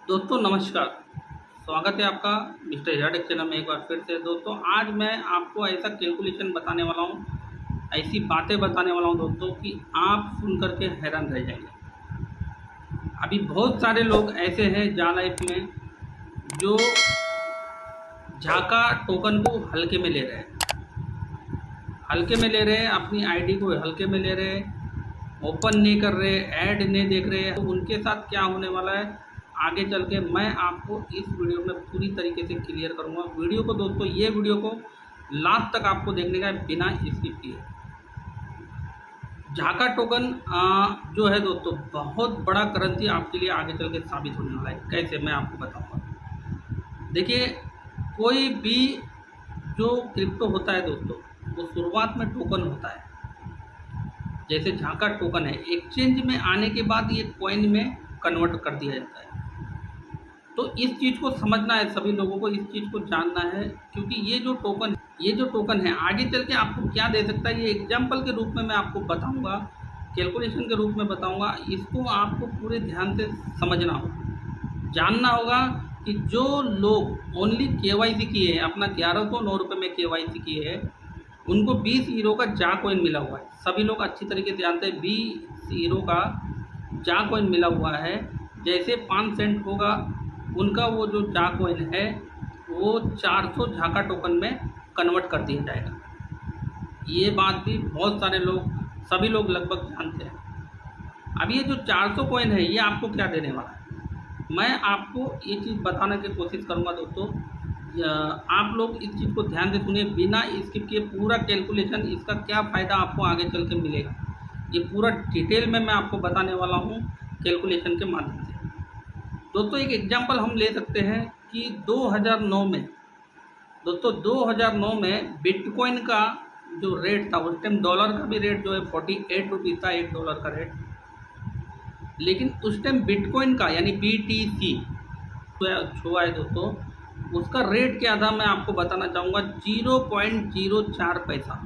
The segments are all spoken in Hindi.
दोस्तों नमस्कार। स्वागत है आपका मिस्टर हिराटेक चैनल में एक बार फिर से। दोस्तों आज मैं आपको ऐसा कैलकुलेशन बताने वाला हूँ, ऐसी बातें बताने वाला हूँ दोस्तों कि आप सुन कर के हैरान रह जाएंगे। अभी बहुत सारे लोग ऐसे हैं जहाँ लाइफ में जो झाका टोकन को हल्के में ले रहे हैं, अपनी आईडी को हल्के में ले रहे हैं, ओपन नहीं कर रहे, ऐड नहीं देख रहे हैं। तो उनके साथ क्या होने वाला है आगे चल के मैं आपको इस वीडियो में पूरी तरीके से क्लियर करूंगा। वीडियो को दोस्तों, ये वीडियो को लास्ट तक आपको देखने का है बिना स्किप किए। झाका टोकन जो है दोस्तों बहुत बड़ा करेंसी आपके लिए आगे चल के साबित होने वाला है। कैसे, मैं आपको बताऊंगा। देखिए, कोई भी जो क्रिप्टो होता है दोस्तों, वो शुरुआत में टोकन होता है। जैसे झाका टोकन है, एक्सचेंज में आने के बाद ये कॉइन में कन्वर्ट कर दिया जाता है। तो इस चीज़ को समझना है, सभी लोगों को इस चीज़ को जानना है, क्योंकि ये जो टोकन है आगे चल के आपको क्या दे सकता है, ये एग्जाम्पल के रूप में मैं आपको बताऊंगा, कैलकुलेशन के रूप में बताऊंगा। इसको आपको पूरे ध्यान से समझना होगा, जानना होगा कि जो लोग ओनली केवाईसी किए हैं, अपना 1109 रुपये में केवाईसी किए हैं, उनको 20 हीरो का जा कॉइन मिला हुआ है। सभी लोग अच्छी तरीके से जानते हैं 20 हीरो का जा कॉइन मिला हुआ है। जैसे 5 सेंट होगा उनका वो जो जा कॉइन है वो 400 झाका टोकन में कन्वर्ट कर दिया जाएगा। ये बात भी बहुत सारे लोग, सभी लोग लगभग जानते हैं। अब ये जो 400 कॉइन है ये आपको क्या देने वाला है, मैं आपको ये चीज़ बताने की कोशिश करूँगा दोस्तों। आप लोग इस चीज़ को ध्यान से सुनिए, बिना स्किप किए पूरा कैलकुलेशन, इसका क्या फ़ायदा आपको आगे चल के मिलेगा, ये पूरा डिटेल में मैं आपको बताने वाला हूँ कैलकुलेशन के माध्यम से। दोस्तों एक एग्जांपल हम ले सकते हैं कि 2009 में, दोस्तों 2009 में बिटकॉइन का जो रेट था, उस टाइम डॉलर का भी रेट जो है 48 रुपीज़ था, $1 का रेट। लेकिन उस टाइम बिटकॉइन का यानी BTC छुआ है दोस्तों, उसका रेट क्या था मैं आपको बताना चाहूँगा। 0.04 पैसा,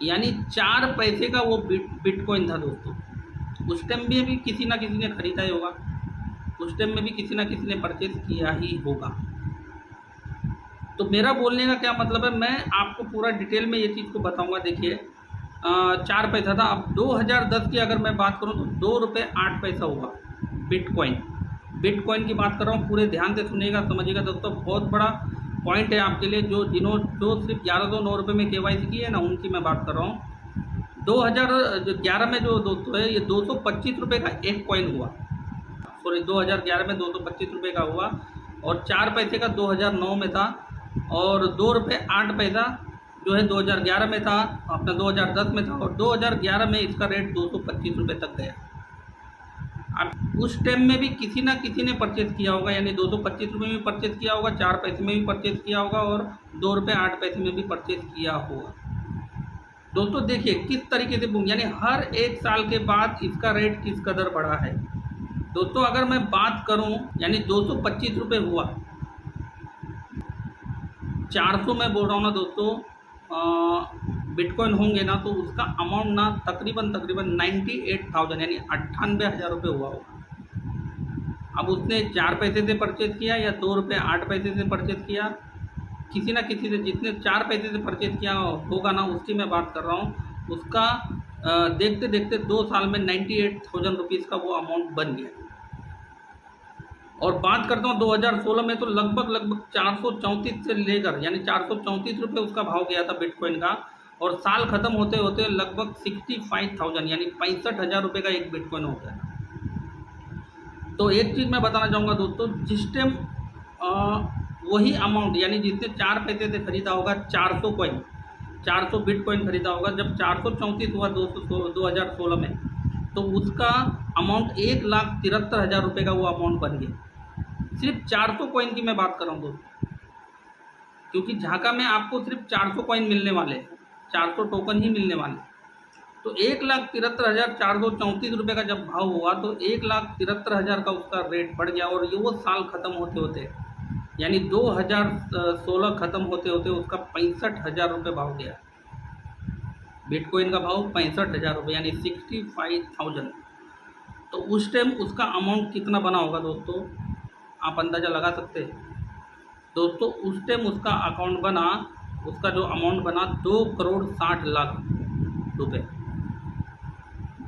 यानी 4 पैसे का वो बिटकॉइन था दोस्तों। उस टाइम में भी किसी ना किसी ने खरीदा ही होगा, उस टाइम में भी किसी ना किसी ने परचेज किया ही होगा। तो मेरा बोलने का क्या मतलब है, मैं आपको पूरा डिटेल में ये चीज़ को बताऊंगा। देखिए 4 पैसा था, अब 2010 की अगर मैं बात करूं तो 2 रुपये 8 पैसा हुआ बिटकॉइन की बात कर रहा हूं। पूरे ध्यान से सुनिएगा, समझिएगा दोस्तों, बहुत बड़ा पॉइंट है आपके लिए। जो सिर्फ 1109 रुपये में केवाईसी की है ना, उनकी मैं बात कर रहा हूँ। 2011 में जो दोस्तों है, ये 225 रुपये का एक कॉइन हुआ। सॉरी, 2011 में 225 रुपये का हुआ, और 4 पैसे का 2009 में था, और 2 रुपये 8 पैसा जो है 2011 में था, अपना 2010 में था, और 2011 में इसका रेट 225 रुपये तक गया। अब उस टाइम में भी किसी ना किसी ने परचेज़ किया होगा, यानी 225 रुपये में परचेज़ किया होगा, 4 पैसे में भी परचेज़ किया होगा, और 2 रुपये 8 पैसे में भी परचेज़ किया होगा। दोस्तों देखिए किस तरीके से, यानी हर एक साल के बाद इसका रेट किस कदर बढ़ा है। दोस्तों अगर मैं बात करूं, यानी 225 रुपये हुआ, 400 में बोल रहा हूँ ना दोस्तों, बिटकॉइन होंगे ना, तो उसका अमाउंट ना तकरीबन 98,000 यानी 98,000 रुपये हुआ होगा। अब उसने 4 पैसे से परचेज़ किया या 2 रुपये 8 पैसे से परचेज़ किया, किसी ना किसी से, जिसने 4 पैसे से परचेज़ किया होगा ना, उसकी मैं बात कर रहा हूँ। उसका देखते देखते 2 साल में 98,000 रुपीज़ का वो अमाउंट बन गया। और बात करता हूँ 2016 में, तो लगभग 434 से लेकर, यानी 434 रुपये उसका भाव गया था बिटकॉइन का, और साल ख़त्म होते होते लगभग 65,000 यानी 65,000 रुपये का एक बिटकॉइन हो गया। तो एक चीज़ मैं बताना चाहूँगा दोस्तों, जिस टाइम वही अमाउंट, यानी जिसने 4 पैसे से खरीदा होगा 400 बिटकॉइन खरीदा होगा, जब 434 हुआ 2016 में, तो उसका अमाउंट 1,73,000 रुपये का वो अमाउंट बन गया। सिर्फ 400 कॉइन की मैं बात कर रहा हूँ दोस्तों, क्योंकि झाका में आपको सिर्फ 400 कॉइन मिलने वाले हैं, 400 टोकन ही मिलने वाले। तो 1,73,434 रुपये का जब भाव हुआ, तो 1,73,000 का उसका रेट बढ़ गया, और ये वो साल ख़त्म होते होते, यानी 2016 ख़त्म होते होते उसका 65,000 रुपये भाव गया। बिटकॉइन का भाव 65,000 रुपये, यानी 65,000। तो उस टाइम उसका अमाउंट कितना बना होगा दोस्तों, आप अंदाज़ा लगा सकते हैं। दोस्तों उस टाइम उसका अकाउंट बना, उसका जो अमाउंट बना 2,60,00,000 रुपये,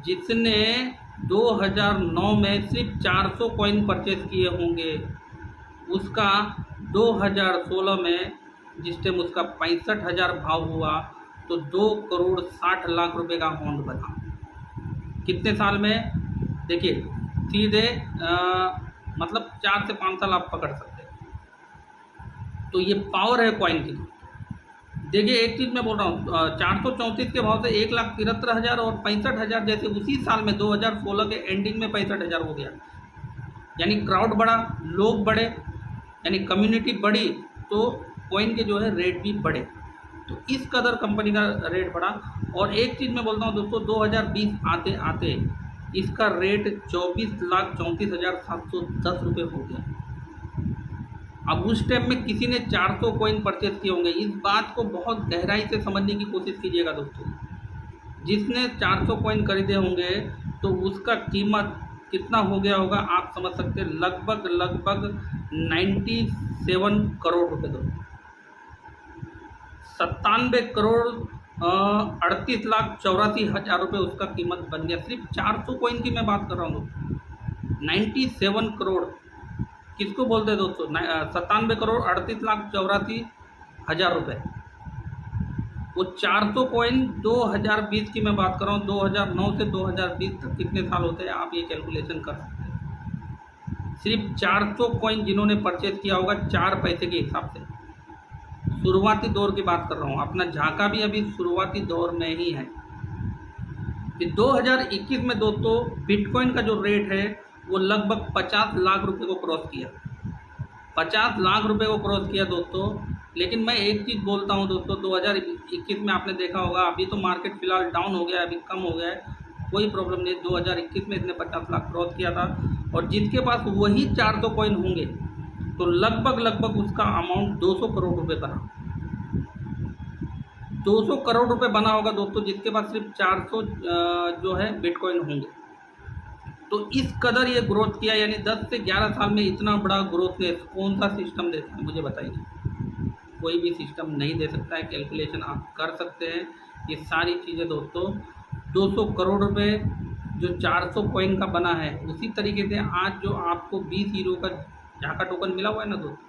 जिसने 2009 में सिर्फ 400 कॉइन परचेज किए होंगे, उसका 2016 में जिस टाइम उसका 65,000 भाव हुआ तो 2,60,00,000 रुपये का अमाउंट बना। कितने साल में, देखिए सीधे मतलब 4 से 5 साल आप पकड़ सकते हैं। तो ये पावर है कॉइन की। देखिए एक चीज़ मैं बोल रहा हूँ, 434 के भाव से 1,73,000 और 65,000 जैसे उसी साल में 2016 के एंडिंग में 65,000 हो गया। यानी क्राउड बढ़ा, लोग बढ़े, यानी कम्युनिटी बढ़ी, तो कॉइन के जो है रेट भी बढ़े। तो इस कदर कंपनी का रेट बढ़ा। और एक चीज़ मैं बोलता हूँ दोस्तों, 2020 आते आते इसका रेट 24,34,710 रुपये हो गया। अब उस टाइम में किसी ने 400 कॉइन परचेज किए होंगे। इस बात को बहुत गहराई से समझने की कोशिश कीजिएगा दोस्तों। जिसने 400 कॉइन खरीदे होंगे तो उसका कीमत कितना हो गया होगा आप समझ सकते हैं, लगभग 97 करोड़ रुपये दोस्तों। 97,38,84,00,000 रुपये उसका कीमत बन गया। सिर्फ 400 कॉइन की मैं बात कर रहा हूँ दोस्तों। 97 करोड़ किसको बोलते हैं दोस्तों, 97,38,84,00,000 रुपये। वो 400 कॉइन 2020 की मैं बात कर रहा हूँ। 2009 से 2020 तक कितने साल होते हैं आप ये कैलकुलेशन कर सकते हैं। सिर्फ 400 कॉइन जिन्होंने परचेज किया होगा 4 पैसे के हिसाब से, शुरुआती दौर की बात कर रहा हूँ। अपना झांका भी अभी शुरुआती दौर में ही है। फिर 2021 में दोस्तों बिटकॉइन का जो रेट है वो लगभग 50 लाख रुपए को क्रॉस किया। 50 लाख रुपए को क्रॉस किया दोस्तों। लेकिन मैं एक चीज़ बोलता हूं दोस्तों, 2021 में आपने देखा होगा, अभी तो मार्केट फिलहाल डाउन हो गया है, अभी कम हो गया है, कोई प्रॉब्लम नहीं। 2021 में इसने 50 लाख क्रॉस किया था। और जिसके पास वही 400 कॉइन होंगे तो लगभग उसका अमाउंट 200 करोड़ रुपये बना। 200 करोड़ रुपये बना होगा दोस्तों, जिसके पास सिर्फ 400 जो है बिटकॉइन होंगे। तो इस कदर ये ग्रोथ किया, यानी 10 से 11 साल में इतना बड़ा ग्रोथ है। कौन सा सिस्टम देता है मुझे बताइए। कोई भी सिस्टम नहीं दे सकता है। कैलकुलेशन आप कर सकते हैं ये सारी चीज़ें दोस्तों। 200 करोड़ रुपए जो 400 कॉइन का बना है, उसी तरीके से आज जो आपको 20 हीरो का झाका टोकन मिला हुआ है ना दोस्तों,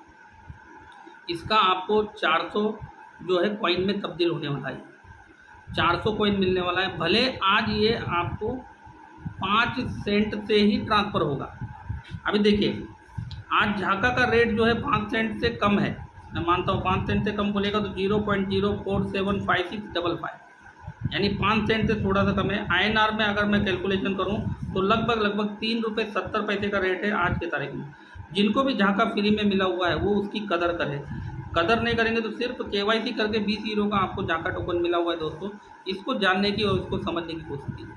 इसका आपको 400 जो है कॉइन में तब्दील होने वाला है। 400 कॉइन मिलने वाला है। भले आज ये आपको 5 सेंट से ही ट्रांसफ़र होगा। अभी देखिए आज झाका का रेट जो है 5 सेंट से कम है। मैं मानता हूँ 5 सेंट से कम बोलेगा तो 0.047565, यानी 5 सेंट से थोड़ा सा कम है। INR में अगर मैं कैलकुलेशन करूँ तो लगभग 3 रुपये 70 पैसे का रेट है आज के तारीख में। जिनको भी झाका फ्री में मिला हुआ है वो उसकी कदर करें। कदर नहीं करेंगे तो सिर्फ KYC करके 20 हीरो का आपको झाका टोकन मिला हुआ है दोस्तों। इसको जानने की और इसको समझने की कोशिश कीजिए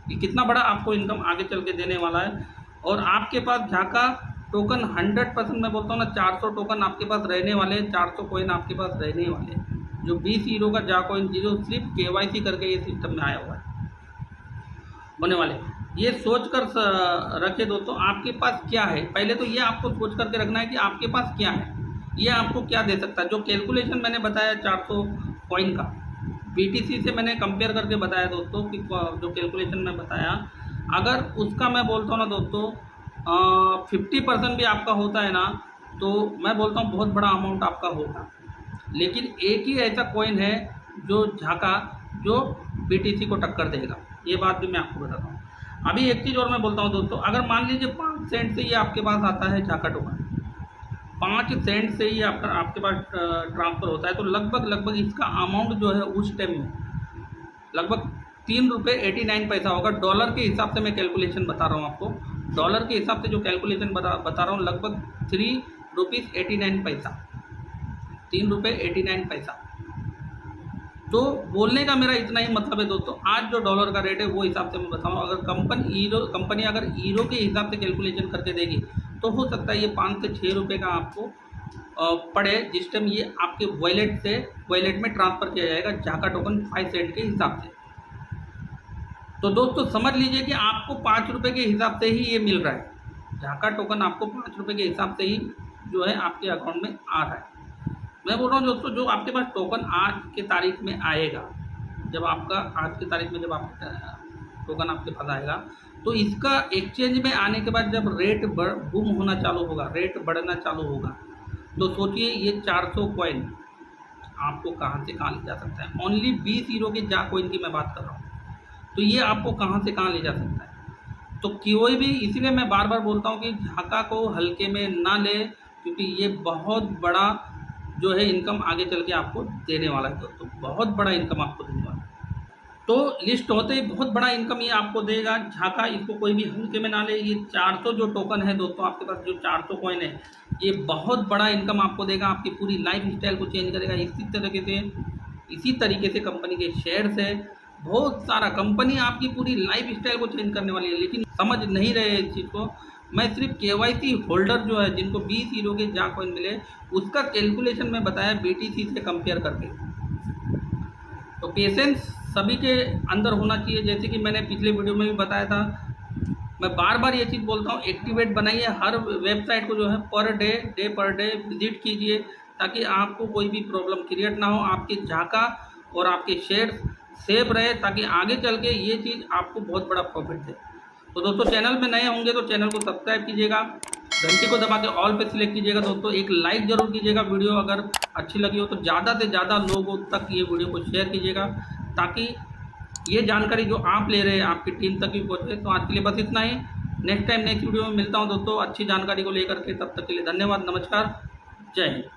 कि कितना बड़ा आपको इनकम आगे चल के देने वाला है। और आपके पास झाका टोकन 100% मैं बोलता हूँ ना, 400 टोकन आपके पास रहने वाले हैं, 400 कॉइन आपके पास रहने वाले हैं। जो 20 हीरो का जा कॉइन जो सिर्फ KYC करके ये सिस्टम में आया हुआ है होने वाले। ये सोच कर रखे दोस्तों आपके पास क्या है। पहले तो ये आपको सोच करके रखना है कि आपके पास क्या है, ये आपको क्या दे सकता है। जो कैलकुलेशन मैंने बताया 400 कॉइन का BTC से मैंने कंपेयर करके बताया दोस्तों कि जो कैलकुलेशन मैं बताया, अगर उसका मैं बोलता हूँ ना दोस्तों 50% भी आपका होता है ना, तो मैं बोलता हूँ बहुत बड़ा अमाउंट आपका होगा। लेकिन एक ही ऐसा कॉइन है जो झाका जो BTC को टक्कर देगा, ये बात भी मैं आपको बताता हूँ। अभी एक चीज़ और मैं बोलता हूँ दोस्तों, अगर मान लीजिए 5 सेंट से ये आपके पास आता है झाका टोकन, 5 सेंट से ही आपके पास ट्रांसफ़र होता है, तो लगभग इसका अमाउंट जो है उस टाइम में लगभग 3 रुपये 89 पैसा होगा। डॉलर के हिसाब से मैं कैलकुलेशन बता रहा हूँ आपको। डॉलर के हिसाब से जो कैलकुलेशन बता रहा हूँ, लगभग 3 रुपीज़ 89 पैसा, 3 रुपये 89 पैसा। तो बोलने का मेरा इतना ही मतलब है दोस्तों, आज जो डॉलर का रेट है वो हिसाब से मैं बताऊँ। अगर कंपनी अगर हीरो के हिसाब से कैलकुलेशन करके देगी तो हो सकता है ये 5 से 6 रुपये का आपको पड़े, जिस टाइम ये आपके वॉलेट में ट्रांसफ़र किया जाएगा झाका टोकन 5 सेंट के हिसाब से। तो दोस्तों समझ लीजिए कि आपको 5 रुपये के हिसाब से ही ये मिल रहा है। झाका टोकन आपको 5 रुपये के हिसाब से ही जो है आपके अकाउंट में आ रहा है। मैं बोल रहा हूँ दोस्तों, जो आपके पास टोकन आज के तारीख में आएगा, जब आपका आज की तारीख में जब आपका टोकन आपके पास आएगा, तो इसका एक्सचेंज में आने के बाद जब रेट बूम होना चालू होगा, रेट बढ़ना चालू होगा, तो सोचिए ये 400 कॉइन आपको कहाँ से कहाँ ले जा सकता है। ओनली 20 हीरो के जा कॉइन की मैं बात कर रहा हूँ, तो ये आपको कहाँ से कहाँ ले जा सकता है। तो कोई भी, इसीलिए मैं बार बार बोलता हूँ कि झाका को हल्के में ना ले, क्योंकि ये बहुत बड़ा जो है इनकम आगे चल के आपको देने वाला है दोस्तों, बहुत बड़ा इनकम आपको देने वाला है। तो लिस्ट होते ही बहुत बड़ा इनकम ये आपको देगा झाका, इसको कोई भी हल्के में ना ले। ये 400 जो टोकन है दोस्तों, आपके पास जो 400 कॉइन है, ये बहुत बड़ा इनकम आपको देगा, आपकी पूरी लाइफ स्टाइल को चेंज करेगा। इसी तरीके से कंपनी के शेयर्स है, बहुत सारा कंपनी आपकी पूरी लाइफ स्टाइल को चेंज करने वाली है, लेकिन समझ नहीं रहे इस चीज़ को। मैं सिर्फ KYC होल्डर जो है, जिनको 20 हीरो के जा कॉइन मिले, उसका कैलकुलेशन में बताया BTC से कंपेयर करके। तो पेशेंस सभी के अंदर होना चाहिए, जैसे कि मैंने पिछले वीडियो में भी बताया था। मैं बार बार ये चीज़ बोलता हूँ, एक्टिवेट बनाइए हर वेबसाइट को जो है पर डे विजिट कीजिए, ताकि आपको कोई भी प्रॉब्लम क्रिएट ना हो, आपके झाका और आपके शेयर सेफ रहे, ताकि आगे चल के ये चीज़ आपको बहुत बड़ा प्रॉफिट दे। तो दोस्तों चैनल में नए होंगे तो चैनल को सब्सक्राइब कीजिएगा, घंटी को दबा के ऑल पे सिलेक्ट कीजिएगा। दोस्तों एक लाइक ज़रूर कीजिएगा, वीडियो अगर अच्छी लगी हो तो ज़्यादा से ज़्यादा लोगों तक ये वीडियो को शेयर कीजिएगा, ताकि ये जानकारी जो आप ले रहे हैं आपकी टीम तक भी पहुँचे। तो आज के लिए बस इतना ही, नेक्स्ट टाइम नेक्स्ट वीडियो में मिलता हूँ दोस्तों अच्छी जानकारी को लेकर के। तब तक के लिए धन्यवाद, नमस्कार, जय हिंद।